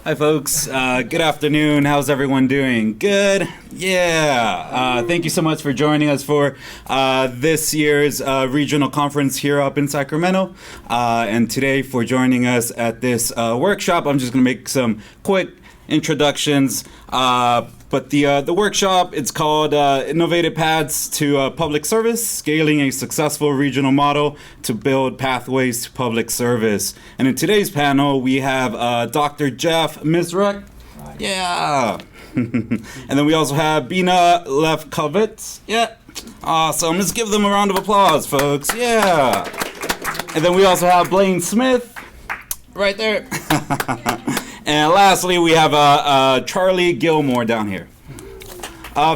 Hi folks, good afternoon. How's everyone doing? Good? Yeah. Thank you so much for joining us for this year's regional conference here up in Sacramento. And today for joining us at this workshop, I'm just going to make some quick introductions. But the workshop, it's called Innovative Paths to Public Service, Scaling a Successful Regional Model to Build Pathways to Public Service. And in today's panel, we have Dr. Jeff Mrazek. Yeah. And then we also have Bina Lefkovitz. Yeah. Awesome. Let's give them a round of applause, folks. Yeah. And then we also have Blaine Smith right there. And lastly, we have Charley Gilmore down here.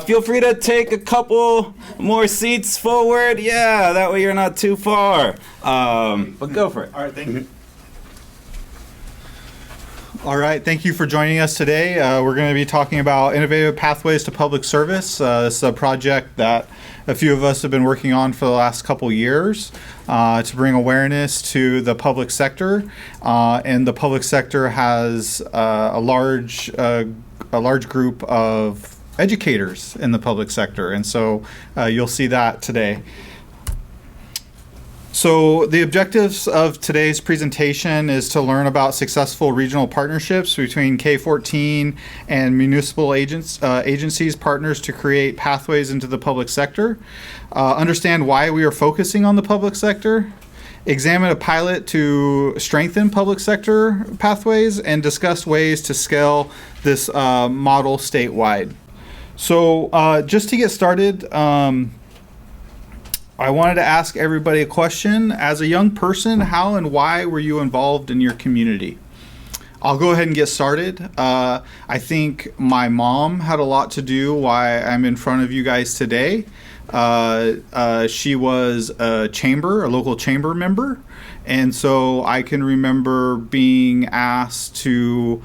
Feel free to take a couple more seats forward. Yeah, that way you're not too far. But go for it. All right, thank you. All right, thank you for joining us today. We're going to be talking about innovative pathways to public service. This is a project that a few of us have been working on for the last couple years to bring awareness to the public sector. And the public sector has a large group of educators in the public sector. And so you'll see that today. So the objectives of today's presentation is to learn about successful regional partnerships between K-14 and municipal agencies, partners to create pathways into the public sector, understand why we are focusing on the public sector, examine a pilot to strengthen public sector pathways, and discuss ways to scale this model statewide. So just to get started, I wanted to ask everybody a question. As a young person, how and why were you involved in your community? I'll go ahead and get started. I think my mom had a lot to do why I'm in front of you guys today. She was a local chamber member. And so I can remember being asked to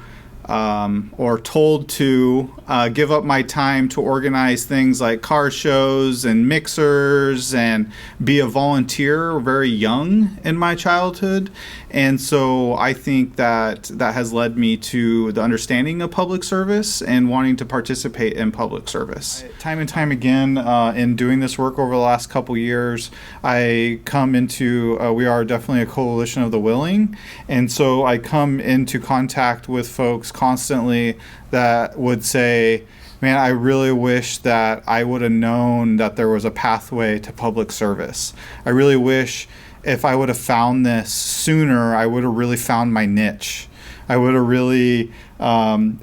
or told to give up my time to organize things like car shows and mixers and be a volunteer very young in my childhood. And so I think that has led me to the understanding of public service and wanting to participate in public service. Time and time again in doing this work over the last couple years, I come into, we are definitely a coalition of the willing. And so I come into contact with folks constantly that would say, man, I really wish that I would have known that there was a pathway to public service. I really wish if I would have found this sooner, I would have really found my niche. I would have really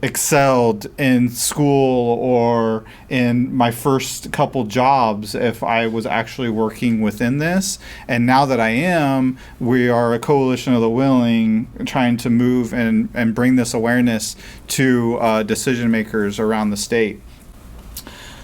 excelled in school or in my first couple jobs if I was actually working within this. And now that I am, we are a coalition of the willing trying to move and bring this awareness to decision makers around the state.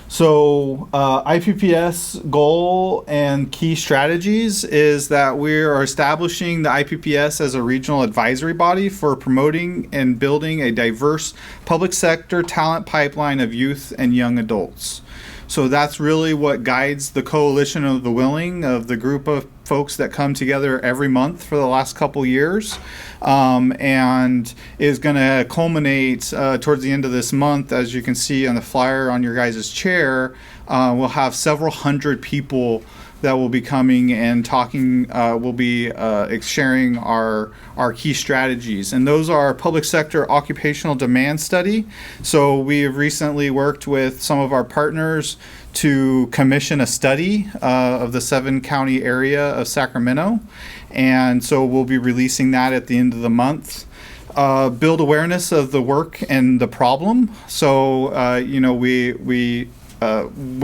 So IPPS goal and key strategies is that we are establishing the IPPS as a regional advisory body for promoting and building a diverse public sector talent pipeline of youth and young adults. So that's really what guides the coalition of the willing, of the group of folks that come together every month for the last couple years, and is going to culminate towards the end of this month. As you can see on the flyer on your guys' chair, we'll have several hundred people that will be coming and talking. We'll be sharing our key strategies, and those are public sector occupational demand study. So we have recently worked with some of our partners to commission a study of the 7-county area of Sacramento, and so we'll be releasing that at the end of the month. Build awareness of the work and the problem. So we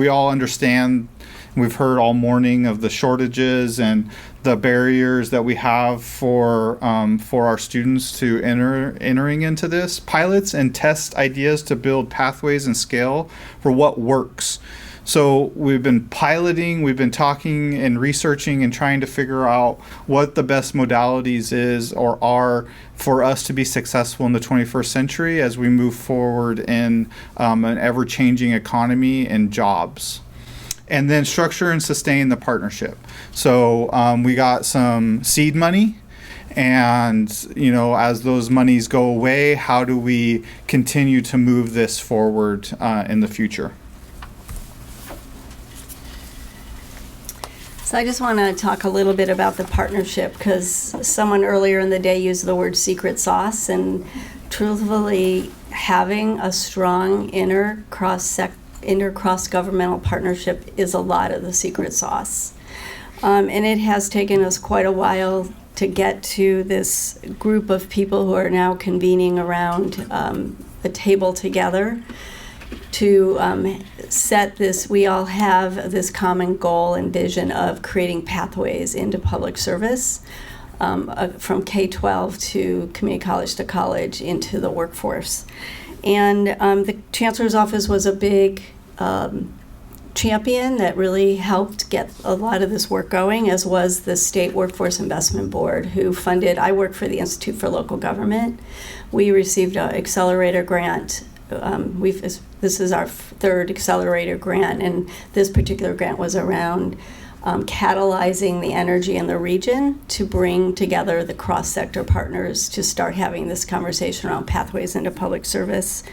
all understand. We've heard all morning of the shortages and the barriers that we have for our students to entering into this. Pilots and test ideas to build pathways and scale for what works. So we've been piloting, we've been talking and researching and trying to figure out what the best modalities is or are for us to be successful in the 21st century as we move forward in an ever-changing economy and jobs. And then structure and sustain the partnership. So we got some seed money And, as those monies go away, how do we continue to move this forward in the future? So I just want to talk a little bit about the partnership, because someone earlier in the day used the word secret sauce, and truthfully, having a strong inter cross-governmental partnership is a lot of the secret sauce. And it has taken us quite a while to get to this group of people who are now convening around a table together to set this. We all have this common goal and vision of creating pathways into public service, from K-12 to community college to college into the workforce. And the Chancellor's office was a big champion that really helped get a lot of this work going, as was the State Workforce Investment Board, who funded. I work for the Institute for Local Government. We received an accelerator grant. This is our third accelerator grant, and this particular grant was around catalyzing the energy in the region to bring together the cross-sector partners to start having this conversation around pathways into public service.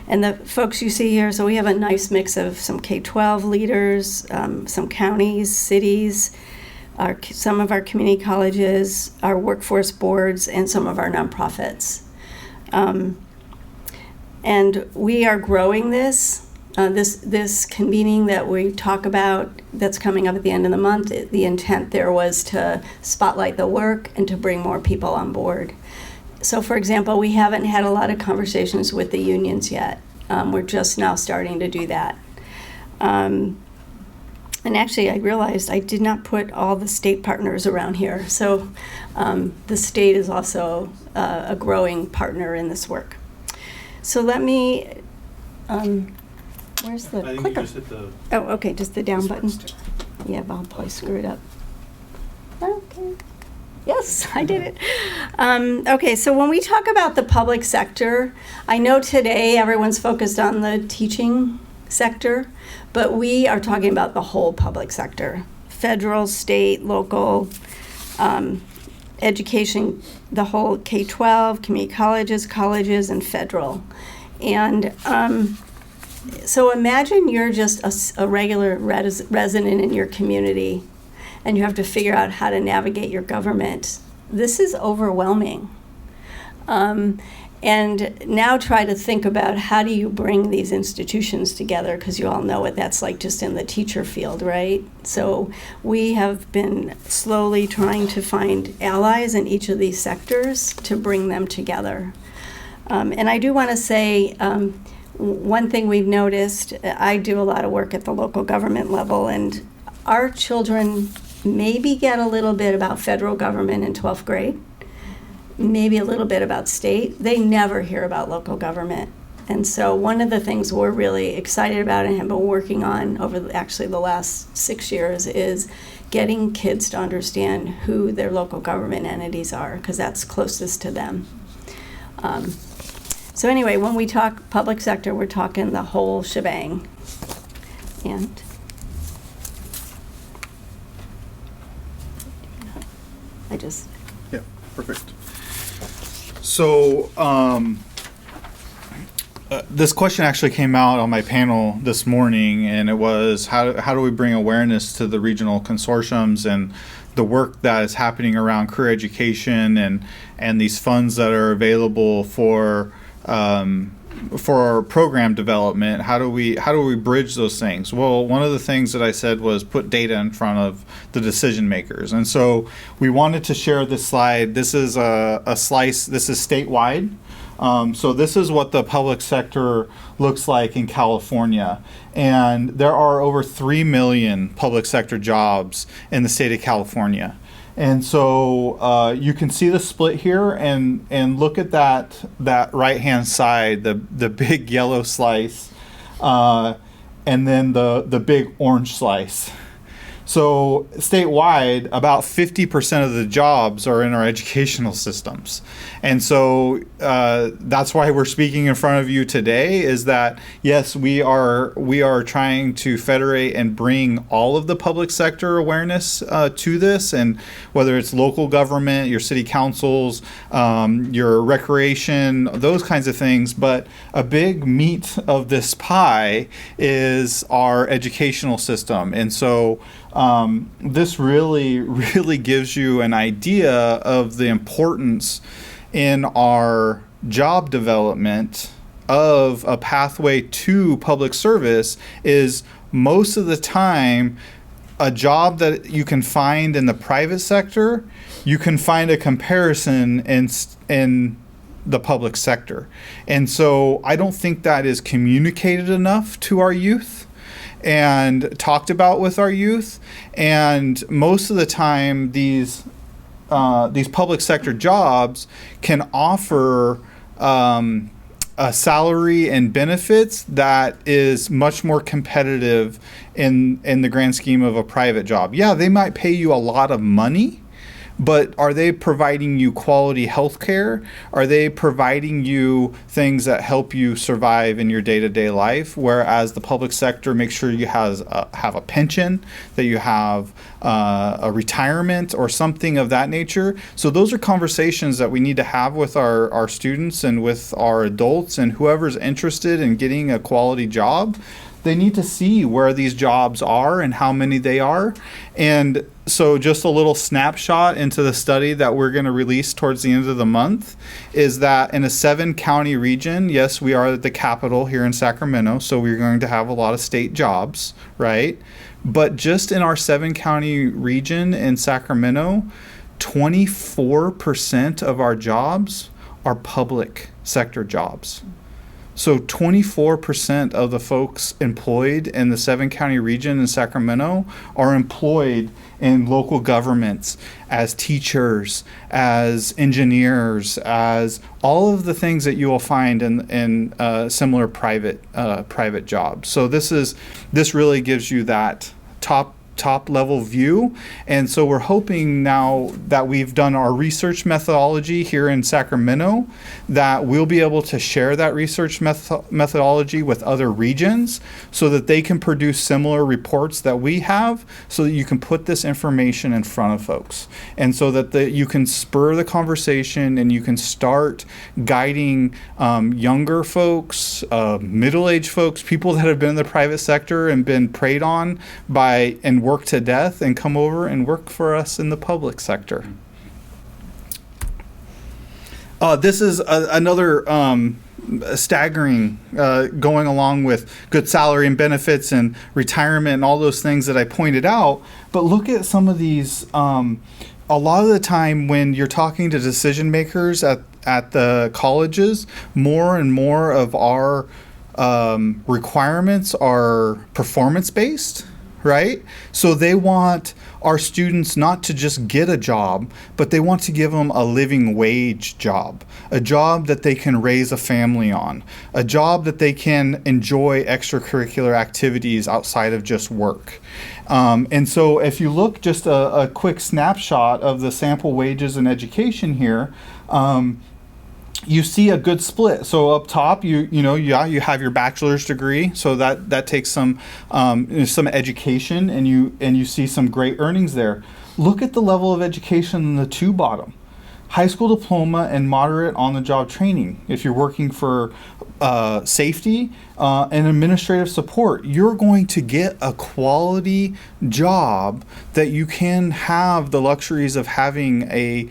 And the folks you see here, so we have a nice mix of some K-12 leaders, some counties, cities, some of our community colleges, our workforce boards, and some of our nonprofits. And we are growing this. This convening that we talk about that's coming up at the end of the month, the intent there was to spotlight the work and to bring more people on board. So, for example, we haven't had a lot of conversations with the unions yet. We're just now starting to do that. And actually, I realized I did not put all the state partners around here. So the state is also a growing partner in this work. So let me... where's the clicker? I think you just hit the... Oh, okay, just the down button. Yeah, I'll probably screw it up. Okay. Yes, I did it. Okay, so when we talk about the public sector, I know today everyone's focused on the teaching sector, but we are talking about the whole public sector. Federal, state, local, education, the whole K-12, community colleges, and federal. And so imagine you're just a regular resident in your community, and you have to figure out how to navigate your government. This is overwhelming. And now try to think about how do you bring these institutions together, because you all know what that's like just in the teacher field, right? So we have been slowly trying to find allies in each of these sectors to bring them together. And I do want to say, one thing we've noticed, I do a lot of work at the local government level, and our children maybe get a little bit about federal government in 12th grade, maybe a little bit about state. They never hear about local government. And so one of the things we're really excited about and have been working on over actually the last 6 years is getting kids to understand who their local government entities are, because that's closest to them. So anyway, when we talk public sector, we're talking the whole shebang. And Yeah, perfect. So this question actually came out on my panel this morning, and it was how do we bring awareness to the regional consortiums and the work that is happening around career education and these funds that are available for program development. How do we bridge those things? Well, one of the things that I said was put data in front of the decision makers. And so we wanted to share this slide. This is a slice. This is statewide. So this is what the public sector looks like in California. And there are over 3 million public sector jobs in the state of California. And so you can see the split here, and look at that right-hand side, the big yellow slice, and then the big orange slice. So statewide, about 50% of the jobs are in our educational systems. And so that's why we're speaking in front of you today, is that, yes, we are trying to federate and bring all of the public sector awareness to this, and whether it's local government, your city councils, your recreation, those kinds of things. But a big meat of this pie is our educational system. And so this really gives you an idea of the importance in our job development of a pathway to public service. Is most of the time a job that you can find in the private sector, you can find a comparison in the public sector. And so I don't think that is communicated enough to our youth and talked about with our youth. And most of the time these public sector jobs can offer a salary and benefits that is much more competitive in the grand scheme of a private job. Yeah, they might pay you a lot of money, but are they providing you quality health care? Are they providing you things that help you survive in your day-to-day life? Whereas the public sector makes sure you have a pension, that you have a retirement or something of that nature. So those are conversations that we need to have with our students and with our adults, and whoever's interested in getting a quality job. They need to see where these jobs are and how many they are. And so just a little snapshot into the study that we're going to release towards the end of the month is that in a 7-county region, yes, we are the capital here in Sacramento, so we're going to have a lot of state jobs, right? But just in our 7-county region in Sacramento, 24% of our jobs are public sector jobs. So 24% of the folks employed in the 7-county region in Sacramento are employed in local governments as teachers, as engineers, as all of the things that you will find in similar private jobs. So this really gives you that top level view. And so we're hoping now that we've done our research methodology here in Sacramento, that we'll be able to share that research methodology with other regions so that they can produce similar reports that we have, so that you can put this information in front of folks, and so that you can spur the conversation and you can start guiding younger folks, middle-aged folks, people that have been in the private sector and been preyed on by and worked to death, and come over and work for us in the public sector. This is another staggering, going along with good salary and benefits and retirement and all those things that I pointed out. But look at some of these. A lot of the time when you're talking to decision makers at the colleges, more and more of our requirements are performance-based. Right? So they want our students not to just get a job, but they want to give them a living wage job, a job that they can raise a family on, a job that they can enjoy extracurricular activities outside of just work. And so if you look just a quick snapshot of the sample wages in education here, you see a good split. So up top, you have your bachelor's degree, so that takes some education, and you see some great earnings there. Look at the level of education in the two bottom: high school diploma and moderate on-the-job training. If you're working for safety and administrative support, you're going to get a quality job that you can have the luxuries of having a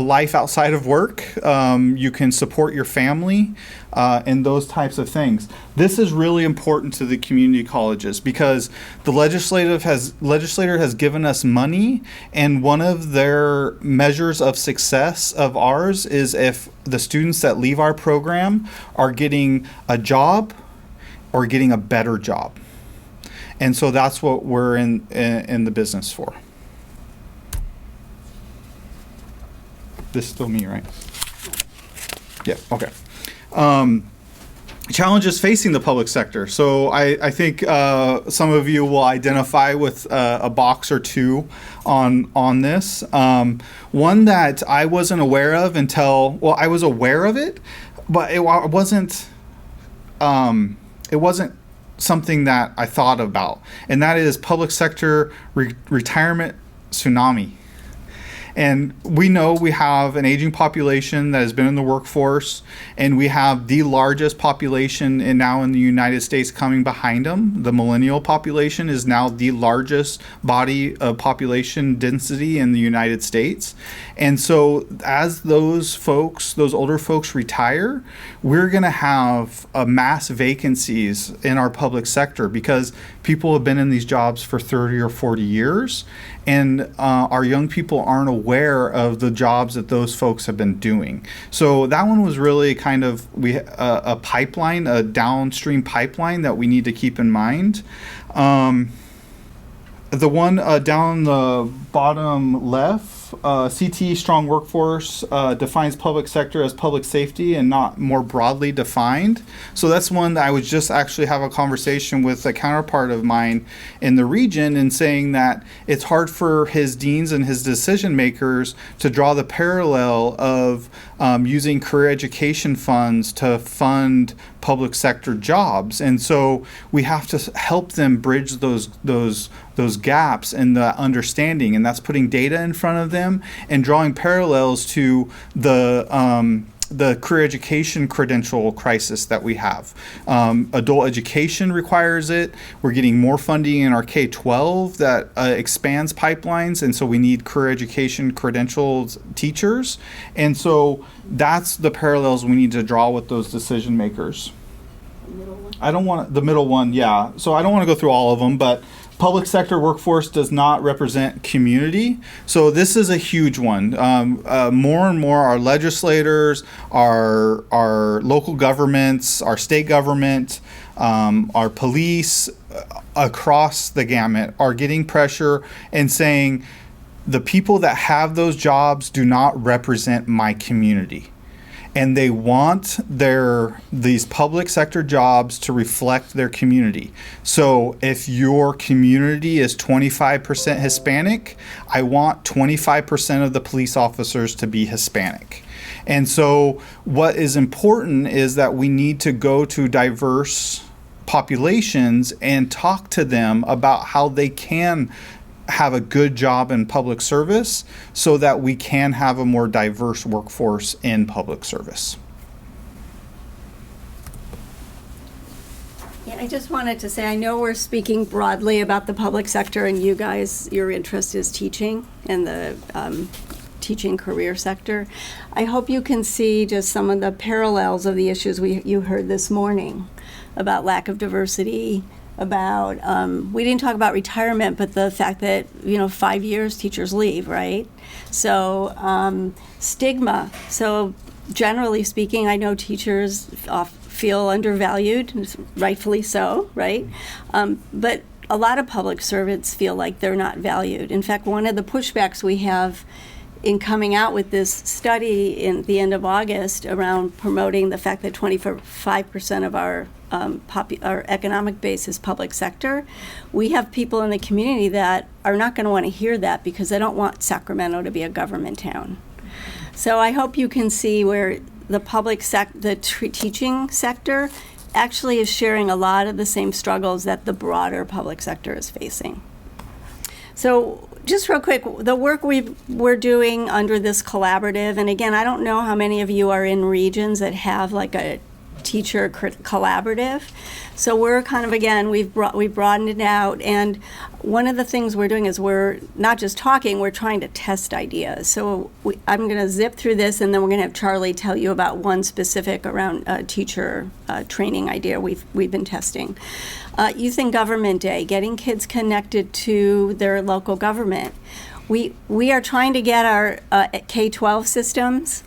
life outside of work. You can support your family and those types of things. This is really important to the community colleges because the legislator has given us money, and one of their measures of success of ours is if the students that leave our program are getting a job or getting a better job. And so that's what we're in the business for. This is still me, right? Yeah, okay. challenges facing the public sector. So I think some of you will identify with a box or two on this. One that I wasn't aware of until, well, I was aware of it, but it wasn't something that I thought about, and that is public sector retirement tsunami. And we know we have an aging population that has been in the workforce, and we have the largest population now in the United States coming behind them. The millennial population is now the largest body of population density in the United States. And so as those older folks retire, we're going to have mass vacancies in our public sector because people have been in these jobs for 30 or 40 years. And our young people aren't aware of the jobs that those folks have been doing. So that one was really kind of a pipeline, a downstream pipeline that we need to keep in mind. The one down the bottom left, CT strong workforce defines public sector as public safety and not more broadly defined. So that's one that I would just actually have a conversation with a counterpart of mine in the region and saying that it's hard for his deans and his decision makers to draw the parallel of using career education funds to fund public sector jobs. And so we have to help them bridge those gaps in the understanding, and that's putting data in front of them and drawing parallels to the career education credential crisis that we have. Adult education requires it. We're getting more funding in our K-12 that expands pipelines, and so we need career education credentials teachers. And so that's the parallels we need to draw with those decision makers. The middle one, yeah. So I don't want to go through all of them, but public sector workforce does not represent community. So this is a huge one. More and more our legislators, our local governments, our state government, our police across the gamut are getting pressure and saying the people that have those jobs do not represent my community. And they want these public sector jobs to reflect their community. So if your community is 25% Hispanic, I want 25% of the police officers to be Hispanic. And so what is important is that we need to go to diverse populations and talk to them about how they can have a good job in public service so that we can have a more diverse workforce in public service. Yeah, I just wanted to say, I know we're speaking broadly about the public sector, and you guys, your interest is teaching and the teaching career sector. I hope you can see just some of the parallels of the issues you heard this morning about lack of diversity, about, we didn't talk about retirement, but the fact that, 5 years teachers leave, right? So stigma. So generally speaking, I know teachers feel undervalued, rightfully so, right? But a lot of public servants feel like they're not valued. In fact, one of the pushbacks we have in coming out with this study in the end of August around promoting the fact that 25% of our economic base is public sector, we have people in the community that are not going to want to hear that because they don't want Sacramento to be a government town. So I hope you can see where the teaching sector actually is sharing a lot of the same struggles that the broader public sector is facing. So just real quick, the work we're doing under this collaborative, and again, I don't know how many of you are in regions that have like a teacher collaborative. So we're kind of, again, we've broadened it out, and one of the things we're doing is we're not just talking, we're trying to test ideas. So I'm going to zip through this, and then we're going to have Charley tell you about one specific around teacher training idea we've been testing. Youth in Government Day, getting kids connected to their local government. We are trying to get our K-12 systems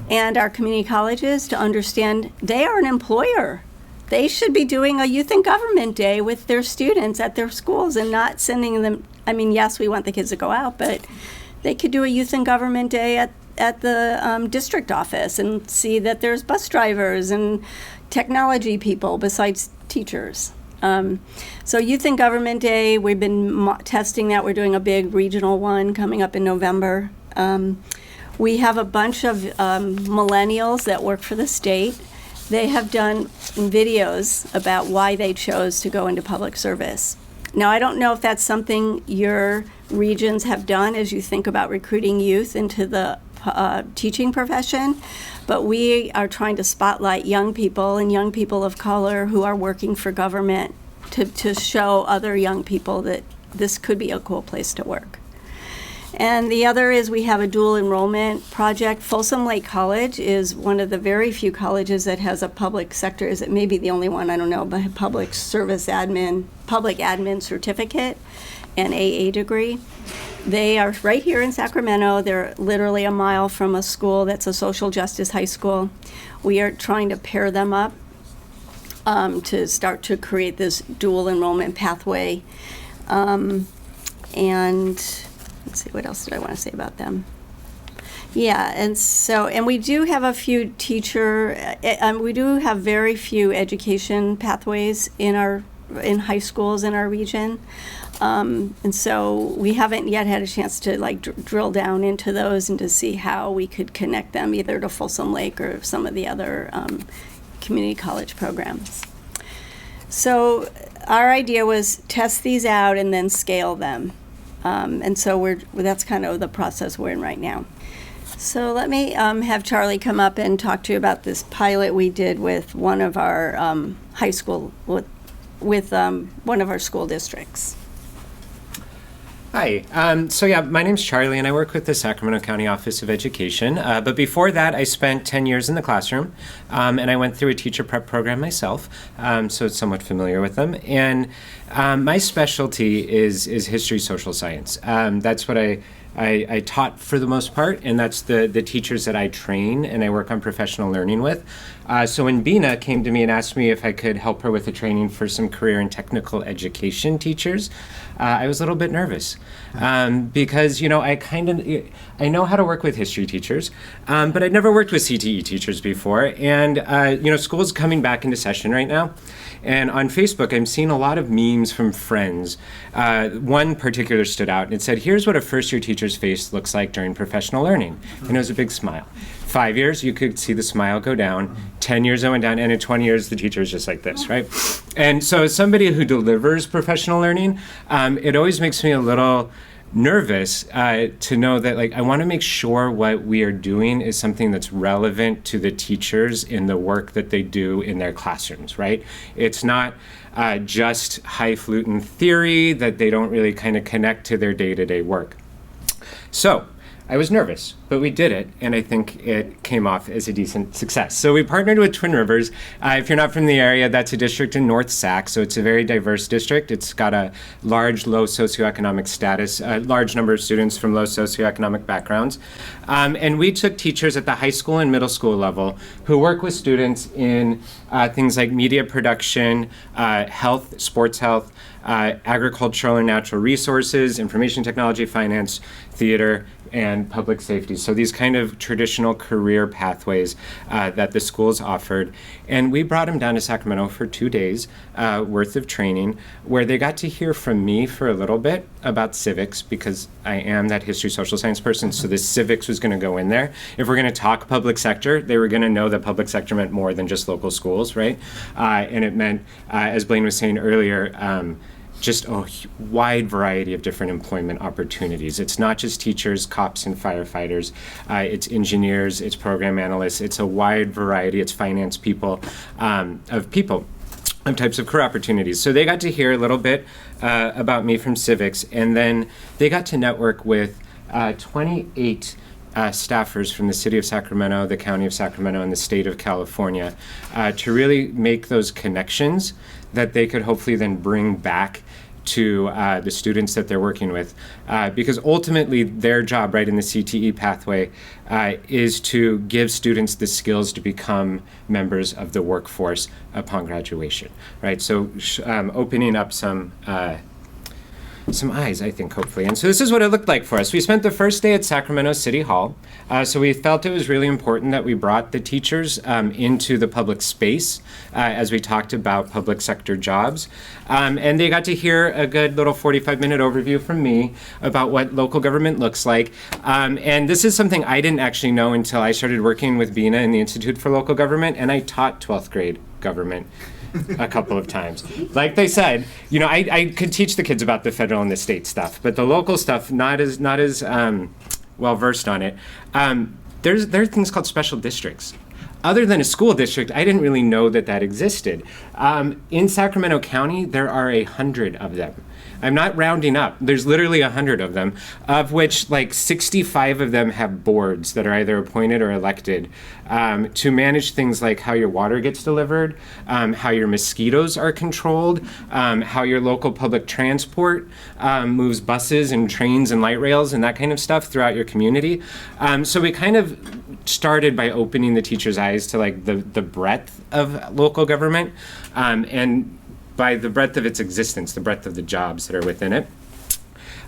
and our community colleges to understand they are an employer. They should be doing a Youth in Government Day with their students at their schools and not sending them, yes, we want the kids to go out, but they could do a Youth in Government Day at the district office and see that there's bus drivers and technology people besides teachers. So Youth and Government Day, we've been testing that. We're doing a big regional one coming up in November. We have a bunch of millennials that work for the state. They have done videos about why they chose to go into public service. Now, I don't know if that's something your regions have done as you think about recruiting youth into the teaching profession, but we are trying to spotlight young people and young people of color who are working for government to show other young people that this could be a cool place to work. And the other is we have a dual enrollment project. Folsom Lake College is one of the very few colleges that has a public sector, is it maybe the only one, I don't know, but a public admin certificate and AA degree. They are right here in Sacramento. They're literally a mile from a school that's a social justice high school. We are trying to pair them up to start to create this dual enrollment pathway. And let's see, what else did I want to say about them? Yeah, and we do have a few we do have very few education pathways in high schools in our region. And so we haven't yet had a chance to drill down into those and to see how we could connect them either to Folsom Lake or some of the other community college programs. So our idea was test these out and then scale them. And so that's kind of the process we're in right now. So let me have Charley come up and talk to you about this pilot we did with one of our high school, with one of our school districts. Hi. My name's Charley, and I work with the Sacramento County Office of Education. But before that, I spent 10 years in the classroom, and I went through a teacher prep program myself, so it's somewhat familiar with them. And my specialty is history, social science. That's what I taught for the most part, and that's the teachers that I train and I work on professional learning with. So when Bina came to me and asked me if I could help her with the training for some career and technical education teachers, I was a little bit nervous because, I know how to work with history teachers, but I'd never worked with CTE teachers before. And, school's coming back into session right now. And on Facebook, I'm seeing a lot of memes from friends. One particular stood out, and it said, here's what a first-year teacher's face looks like during professional learning. And it was a big smile. 5 years, you could see the smile go down. 10 years, it went down. And in 20 years, the teacher is just like this, right? And so as somebody who delivers professional learning, it always makes me a little nervous to know that I want to make sure what we are doing is something that's relevant to the teachers in the work that they do in their classrooms, right? It's not just highfalutin theory that they don't really kind of connect to their day-to-day work. So I was nervous, but we did it, and I think it came off as a decent success. So we partnered with Twin Rivers. If you're not from the area, that's a district in North Sac, so it's a very diverse district. It's got a large, low socioeconomic status, a large number of students from low socioeconomic backgrounds. And we took teachers at the high school and middle school level who work with students in things like media production, health, sports health, agricultural and natural resources, information technology, finance, theater, and public safety. So these kind of traditional career pathways that the schools offered. And we brought them down to Sacramento for 2 days worth of training, where they got to hear from me for a little bit about civics, because I am that history social science person, so the civics was going to go in there. If we're going to talk public sector, they were going to know that public sector meant more than just local schools, right? And it meant, as Blaine was saying earlier, just a wide variety of different employment opportunities. It's not just teachers, cops, and firefighters. It's engineers, it's program analysts, it's a wide variety, it's finance people, of types of career opportunities. So they got to hear a little bit about me from civics, and then they got to network with 28 staffers from the city of Sacramento, the county of Sacramento, and the state of California to really make those connections that they could hopefully then bring back to the students that they're working with. Because ultimately their job, right, in the CTE pathway is to give students the skills to become members of the workforce upon graduation, right? So opening up some some eyes, I think, hopefully. And so this is what it looked like for us. We spent the first day at Sacramento City Hall. So we felt it was really important that we brought the teachers into the public space as we talked about public sector jobs. And they got to hear a good little 45-minute overview from me about what local government looks like. And this is something I didn't actually know until I started working with Bina in the Institute for Local Government, and I taught 12th grade government a couple of times. Like they said, you know, I could teach the kids about the federal and the state stuff, but the local stuff, not as well versed on it. There are things called special districts. Other than a school district, I didn't really know that existed. In Sacramento County, there are 100 of them. I'm not rounding up. There's literally 100 of them, of which like 65 of them have boards that are either appointed or elected to manage things like how your water gets delivered, how your mosquitoes are controlled, how your local public transport moves buses and trains and light rails and that kind of stuff throughout your community. So we kind of started by opening the teachers' eyes to like the breadth of local government and by the breadth of its existence, the breadth of the jobs that are within it.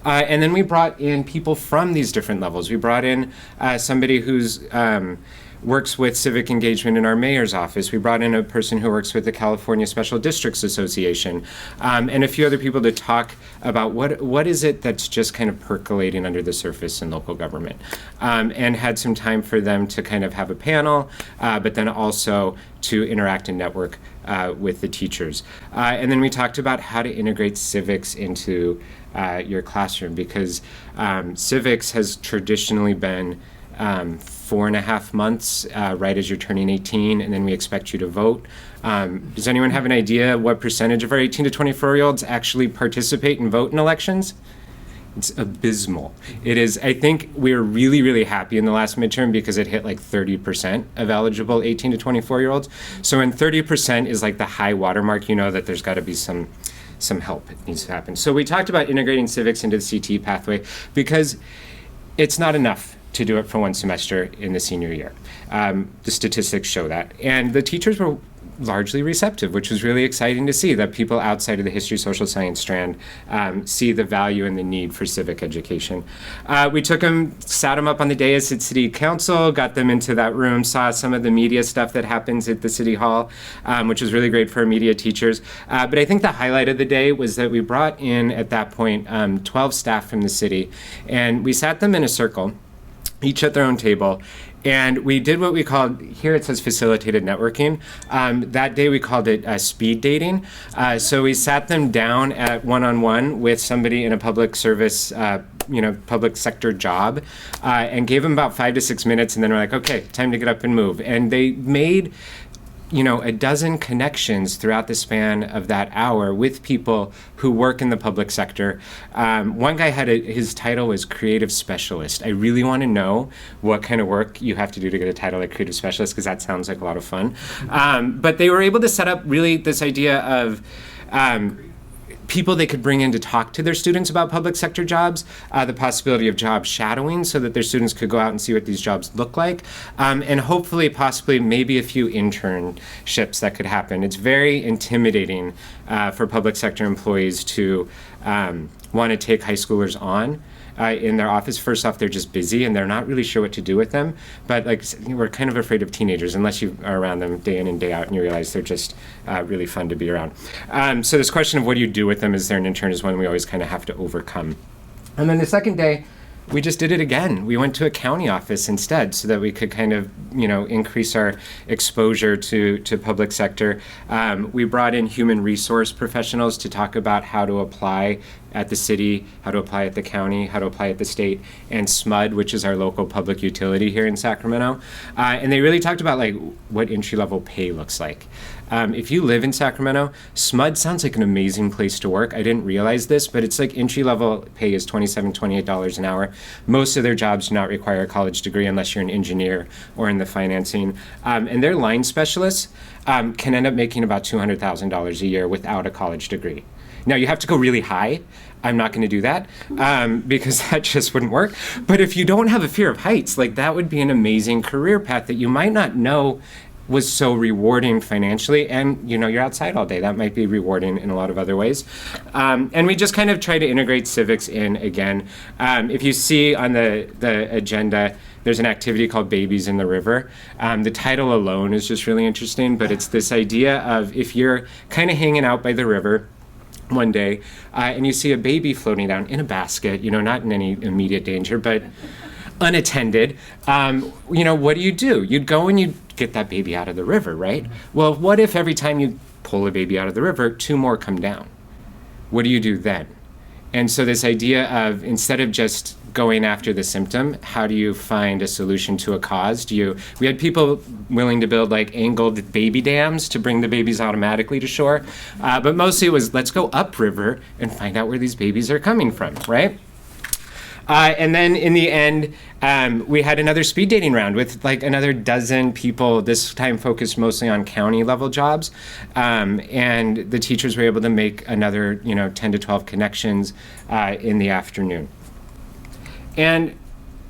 And then we brought in people from these different levels. We brought in somebody who's works with civic engagement in our mayor's office. We brought in a person who works with the California Special Districts Association, and a few other people to talk about what is it that's just kind of percolating under the surface in local government, and had some time for them to kind of have a panel, but then also to interact and network with the teachers. And then we talked about how to integrate civics into your classroom, because civics has traditionally been 4.5 months right as you're turning 18, and then we expect you to vote. Does anyone have an idea what percentage of our 18 to 24-year-olds actually participate and vote in elections? It's abysmal. It is. I think we were really, really happy in the last midterm because it hit like 30% of eligible 18 to 24-year-olds. So when 30% is like the high watermark, you know that there's got to be some help that needs to happen. So we talked about integrating civics into the CT pathway because it's not enough to do it for one semester in the senior year. The statistics show that. And the teachers were largely receptive, which was really exciting to see, that people outside of the history social science strand see the value and the need for civic education. We took them, sat them up on the dais at City Council, got them into that room, saw some of the media stuff that happens at the City Hall, which was really great for our media teachers. But I think the highlight of the day was that we brought in, at that point, 12 staff from the city, and we sat them in a circle, each at their own table, and we did what we called, here it says facilitated networking. That day we called it speed dating. So we sat them down at one-on-one with somebody in a public service, public sector job, and gave them about 5 to 6 minutes, and then we're like, okay, time to get up and move. And they made a dozen connections throughout the span of that hour with people who work in the public sector. One guy had his title was creative specialist. I really want to know what kind of work you have to do to get a title like creative specialist, because that sounds like a lot of fun. But they were able to set up really this idea of people they could bring in to talk to their students about public sector jobs, the possibility of job shadowing so that their students could go out and see what these jobs look like, and hopefully, possibly, maybe a few internships that could happen. It's very intimidating for public sector employees to want to take high schoolers on in their office. First off, they're just busy and they're not really sure what to do with them. But we're kind of afraid of teenagers unless you are around them day in and day out and you realize they're just really fun to be around. So this question of what do you do with them as they're an intern is one we always kind of have to overcome. And then the second day, we just did it again. We went to a county office instead so that we could kind of, increase our exposure to public sector. We brought in human resource professionals to talk about how to apply at the city, how to apply at the county, how to apply at the state, and SMUD, which is our local public utility here in Sacramento. And they really talked about what entry-level pay looks like. If you live in Sacramento, SMUD sounds like an amazing place to work. I didn't realize this, but it's like entry-level pay is $27, $28 an hour. Most of their jobs do not require a college degree unless you're an engineer or in the financing. And their line specialists can end up making about $200,000 a year without a college degree. Now, you have to go really high. I'm not going to do that because that just wouldn't work. But if you don't have a fear of heights, that would be an amazing career path that you might not know was so rewarding financially, and you're outside all day. That might be rewarding in a lot of other ways. And we just kind of try to integrate civics in again. If you see on the agenda, there's an activity called Babies in the River. The title alone is just really interesting, but it's this idea of if you're kind of hanging out by the river one day and you see a baby floating down in a basket, not in any immediate danger, but unattended, what do? You'd go and you'd get that baby out of the river, right? Well, what if every time you pull a baby out of the river, 2 more come down? What do you do then? And so this idea of, instead of just going after the symptom, how do you find a solution to a cause? We had people willing to build like angled baby dams to bring the babies automatically to shore, but mostly it was, let's go upriver and find out where these babies are coming from, right? And then in the end, we had another speed dating round with like another dozen people, this time focused mostly on county level jobs. And the teachers were able to make another, 10 to 12 connections in the afternoon. And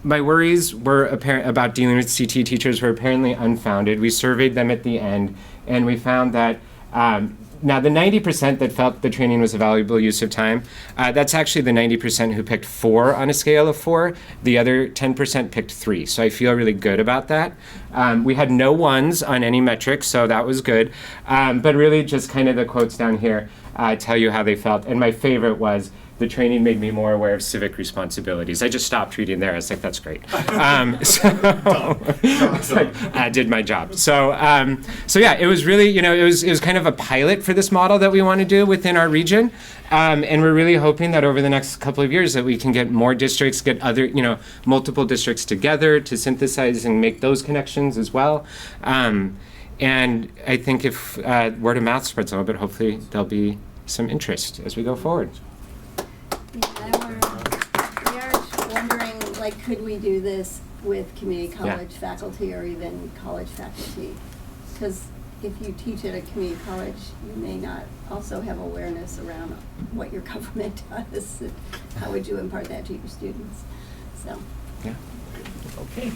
my worries were about dealing with CT teachers were apparently unfounded. We surveyed them at the end, and we found that now, the 90% that felt the training was a valuable use of time, that's actually the 90% who picked 4 on a scale of 4. The other 10% picked 3. So I feel really good about that. We had no 1s on any metric, so that was good. But really just kind of the quotes down here tell you how they felt. And my favorite was, the training made me more aware of civic responsibilities. I just stopped reading there. I was like, that's great. I did my job. So yeah, it was really, it was kind of a pilot for this model that we want to do within our region. And we're really hoping that over the next couple of years that we can get more districts, get other, multiple districts together to synthesize and make those connections as well. And I think if word of mouth spreads a little bit, hopefully there'll be some interest as we go forward. We are wondering, could we do this with community college faculty or even college faculty? Because if you teach at a community college, you may not also have awareness around what your government does. How would you impart that to your students? So. Yeah. Okay.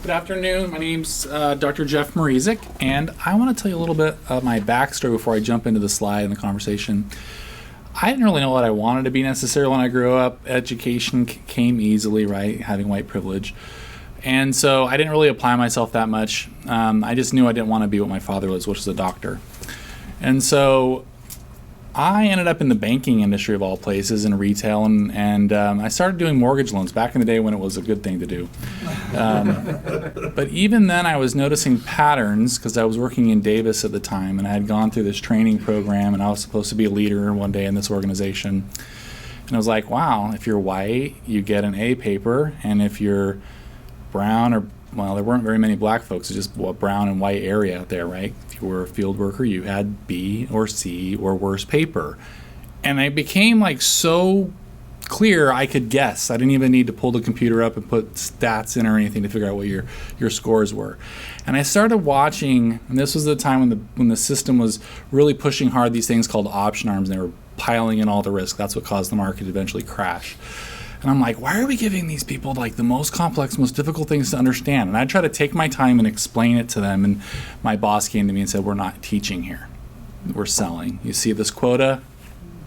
Good afternoon. My name's Dr. Jeff Mrazek, and I want to tell you a little bit of my backstory before I jump into the slide and the conversation. I didn't really know what I wanted to be necessarily when I grew up. Education came easily, right? Having white privilege. And so I didn't really apply myself that much. I just knew I didn't want to be what my father was, which was a doctor. And so I ended up in the banking industry of all places, in retail, and I started doing mortgage loans back in the day when it was a good thing to do. But even then I was noticing patterns because I was working in Davis at the time, and I had gone through this training program, and I was supposed to be a leader one day in this organization. And I was like, wow, if you're white, you get an A paper, and if you're brown or, well, there weren't very many black folks, it's just a brown and white area out there, right? If you were a field worker, you had B or C or worse paper. And it became so clear I could guess. I didn't even need to pull the computer up and put stats in or anything to figure out what your scores were. And I started watching, and this was the time when the system was really pushing hard these things called option arms, and they were piling in all the risk. That's what caused the market to eventually crash. And I'm like, why are we giving these people the most complex, most difficult things to understand? And I try to take my time and explain it to them. And my boss came to me and said, we're not teaching here. We're selling. You see this quota?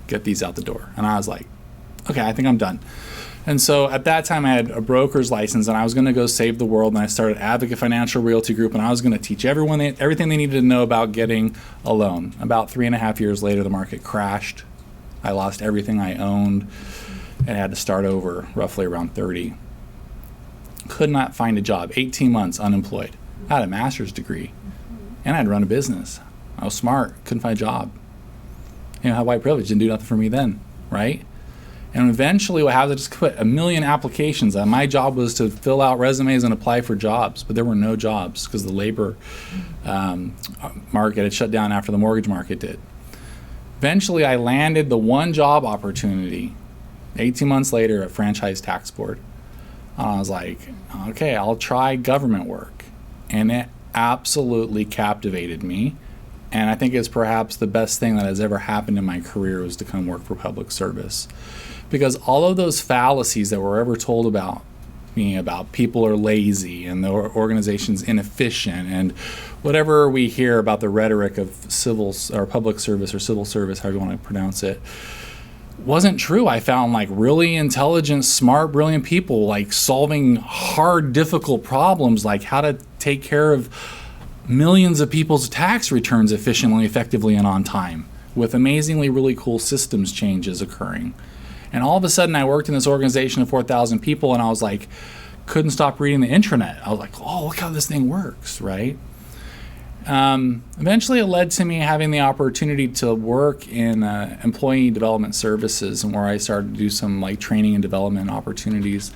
Get these out the door. And I was like, okay, I think I'm done. And so at that time, I had a broker's license, and I was going to go save the world. And I started Advocate Financial Realty Group, and I was going to teach everyone everything they needed to know about getting a loan. About 3.5 years later, the market crashed. I lost everything I owned and had to start over roughly around 30. Could not find a job. 18 months unemployed. I had a master's degree, and I had run a business. I was smart. Couldn't find a job. I had white privilege. Didn't do nothing for me then, right? And eventually what happened, I just put 1 million applications. My job was to fill out resumes and apply for jobs, but there were no jobs because the labor market had shut down after the mortgage market did. Eventually I landed the one job opportunity 18 months later at Franchise Tax Board. I was like, okay, I'll try government work. And it absolutely captivated me. And I think it's perhaps the best thing that has ever happened in my career was to come work for public service. Because all of those fallacies that we're ever told about me about people are lazy and the organization's inefficient and whatever we hear about the rhetoric of civil or public service or civil service, however you want to pronounce it, wasn't true. I found like really intelligent, smart, brilliant people like solving hard, difficult problems, like how to take care of millions of people's tax returns efficiently, effectively, and on time, with amazingly really cool systems changes occurring. And all of a sudden I worked in this organization of 4,000 people and I was like, couldn't stop reading the intranet. I was like, oh, look how this thing works, right? Eventually it led to me having the opportunity to work in employee development services, and where I started to do some like training and development opportunities.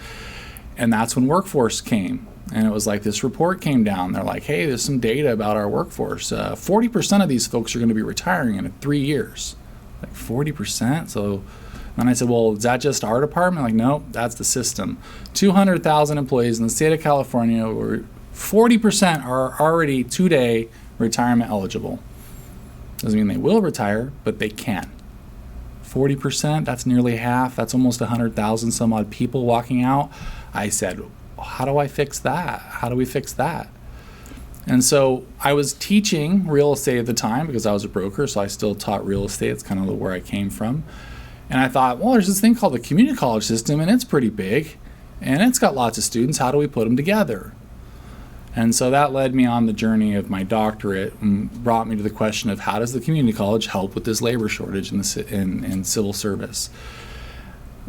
And that's when workforce came. And it was like this report came down. They're like, hey, there's some data about our workforce. 40% of these folks are going to be retiring in 3 years. Like 40%? So then I said, well, is that just our department? Like, no, that's the system. 200,000 employees in the state of California, where 40% are already today retirement eligible. Doesn't mean they will retire, but they can. 40%, that's nearly half. That's almost 100,000 some odd people walking out. I said, how do I fix that? How do we fix that? And so I was teaching real estate at the time because I was a broker, so I still taught real estate. It's kind of where I came from. And I thought, well, there's this thing called the community college system, and it's pretty big, and it's got lots of students. How do we put them together? And so that led me on the journey of my doctorate and brought me to the question of how does the community college help with this labor shortage in civil service?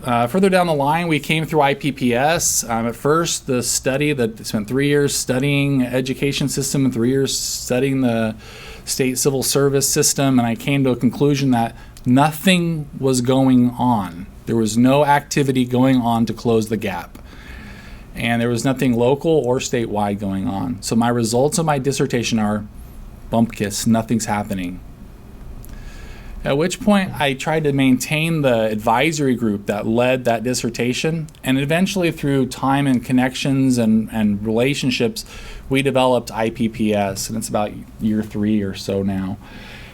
Further down the line, we came through IPPS. At first, the study that spent 3 years studying education system and 3 years studying the state civil service system, and I came to a conclusion that nothing was going on. There was no activity going on to close the gap. And there was nothing local or statewide going on. So my results of my dissertation are bumpkiss, nothing's happening. At which point I tried to maintain the advisory group that led that dissertation, and eventually through time and connections and relationships, we developed IPPS, and it's about year 3 or so now.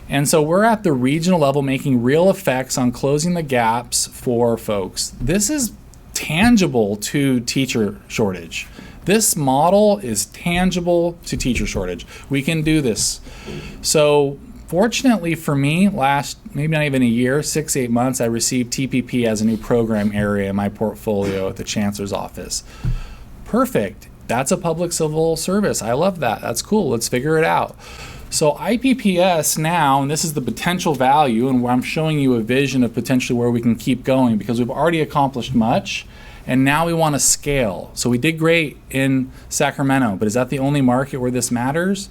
And so we're at the regional level making real effects on closing the gaps for folks. This is tangible to teacher shortage. This model is tangible to teacher shortage. We can do this. So fortunately for me, last maybe not even a year, 6-8 months, I received TPP as a new program area in my portfolio at the Chancellor's office. Perfect. That's a public civil service. I love that. That's cool. Let's figure it out. So IPPS now, and this is the potential value, and where I'm showing you a vision of potentially where we can keep going, because we've already accomplished much, and now we want to scale. So we did great in Sacramento, but is that the only market where this matters?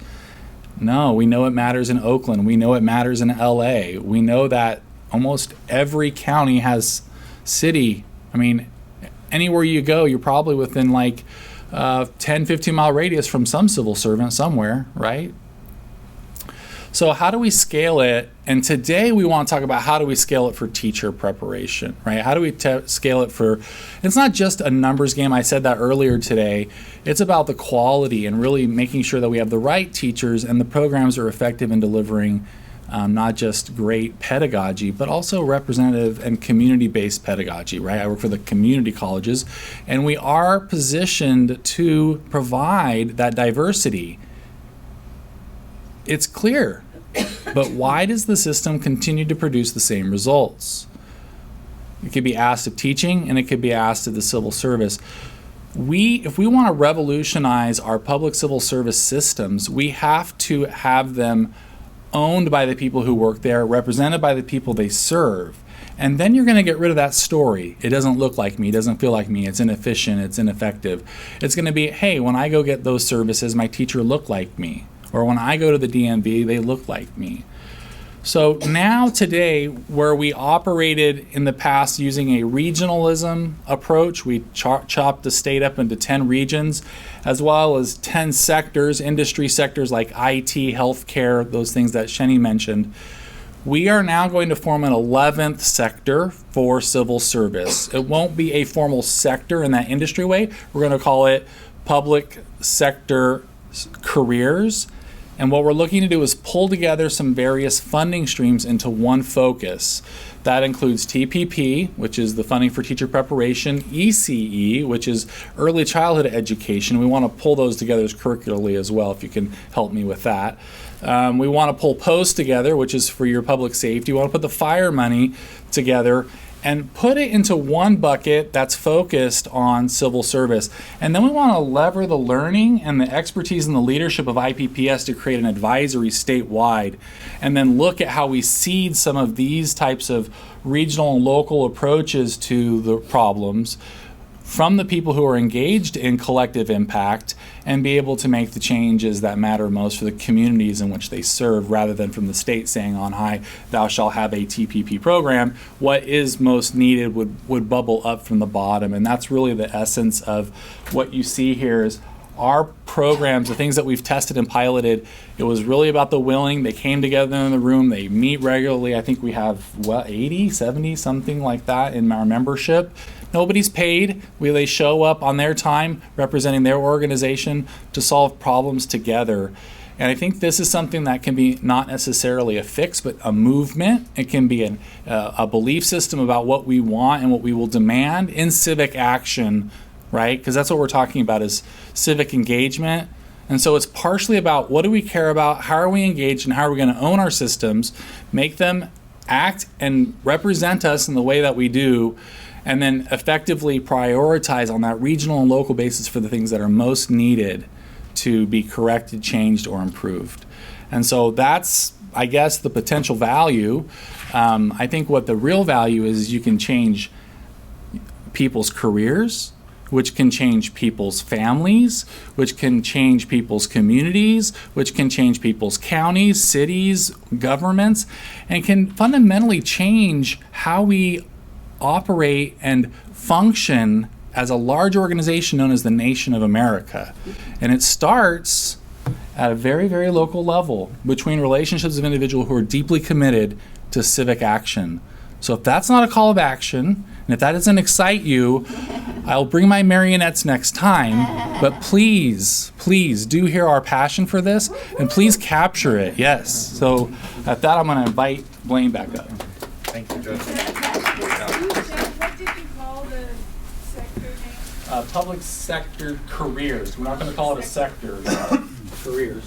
No, we know it matters in Oakland. We know it matters in LA. We know that almost every county has city. I mean, anywhere you go, you're probably within like 10, 15 mile radius from some civil servant somewhere, right? So how do we scale it? And today we want to talk about how do we scale it for teacher preparation, right? How do we scale it for, it's not just a numbers game. I said that earlier today. It's about the quality and really making sure that we have the right teachers and the programs are effective in delivering not just great pedagogy, but also representative and community-based pedagogy, right? I work for the community colleges, and we are positioned to provide that diversity. It's clear, but why does the system continue to produce the same results? It could be asked of teaching, and it could be asked of the civil service. If we want to revolutionize our public civil service systems, we have to have them owned by the people who work there, represented by the people they serve. And then you're going to get rid of that story. It doesn't look like me, it doesn't feel like me, it's inefficient, it's ineffective. It's going to be, hey, when I go get those services, my teacher looked like me. Or when I go to the DMV, they look like me. So now today, where we operated in the past using a regionalism approach, we chopped the state up into 10 regions, as well as 10 sectors, industry sectors like IT, healthcare, those things that Shenny mentioned. We are now going to form an 11th sector for civil service. It won't be a formal sector in that industry way. We're going to call it public sector careers. And what we're looking to do is pull together some various funding streams into one focus. That includes TPP, which is the funding for teacher preparation, ECE, which is early childhood education. We want to pull those together curricularly as well, if you can help me with that. We want to pull POST together, which is for your public safety. We want to put the fire money together and put it into one bucket that's focused on civil service. And then we want to lever the learning and the expertise and the leadership of IPPS to create an advisory statewide, and then look at how we seed some of these types of regional and local approaches to the problems from the people who are engaged in collective impact, and be able to make the changes that matter most for the communities in which they serve, rather than from the state saying on high, thou shalt have a TPP program. What is most needed would bubble up from the bottom. And that's really the essence of what you see here is our programs, the things that we've tested and piloted. It was really about the willing. They came together in the room. They meet regularly. I think we have, 80, 70, something like that in our membership. Nobody's paid. They show up on their time representing their organization to solve problems together. And I think this is something that can be not necessarily a fix, but a movement. It can be a belief system about what we want and what we will demand in civic action, right? Because that's what we're talking about, is civic engagement. And so it's partially about what do we care about, how are we engaged, and how are we going to own our systems, make them act and represent us in the way that we do, and then effectively prioritize on that regional and local basis for the things that are most needed to be corrected, changed, or improved. And so that's, I guess, the potential value. I think what the real value is you can change people's careers, which can change people's families, which can change people's communities, which can change people's counties, cities, governments, and can fundamentally change how we operate and function as a large organization known as the nation of America. And it starts at a very, very local level between relationships of individuals who are deeply committed to civic action. So if that's not a call of action, and if that doesn't excite you, I'll bring my marionettes next time. But please, please do hear our passion for this, and please capture it. Yes. So at that, I'm going to invite Blaine back up. Thank you, Judge. What did you call the sector name? Public sector careers. We're not going to call it a sector. Careers.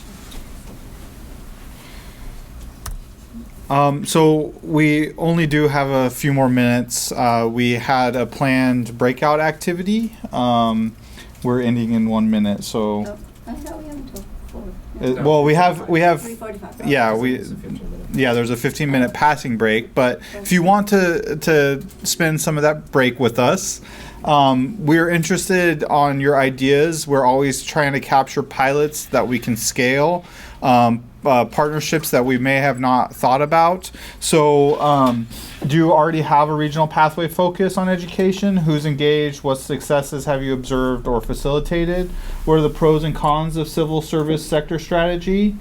So we only do have a few more minutes. We had a planned breakout activity. We're ending in 1 minute, so. Oh, I thought we have until 4. Well, we have 3:45. yeah, there's a 15-minute passing break, but if you want to spend some of that break with us, we're interested on your ideas. We're always trying to capture pilots that we can scale, partnerships that we may have not thought about. So do you already have a regional pathway focus on education? Who's engaged? What successes have you observed or facilitated? What are the pros and cons of civil service sector strategy?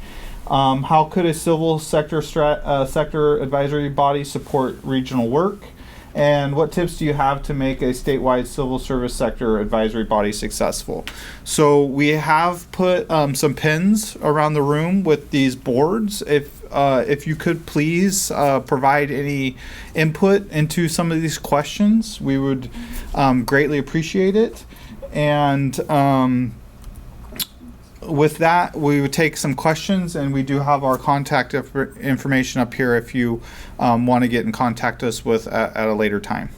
How could a civil sector advisory body support regional work? And what tips do you have to make a statewide civil service sector advisory body successful? So we have put some pins around the room with these boards. If you could please provide any input into some of these questions, we would greatly appreciate it. And with that, we would take some questions, and we do have our contact information up here if you want to get in contact us with at a later time.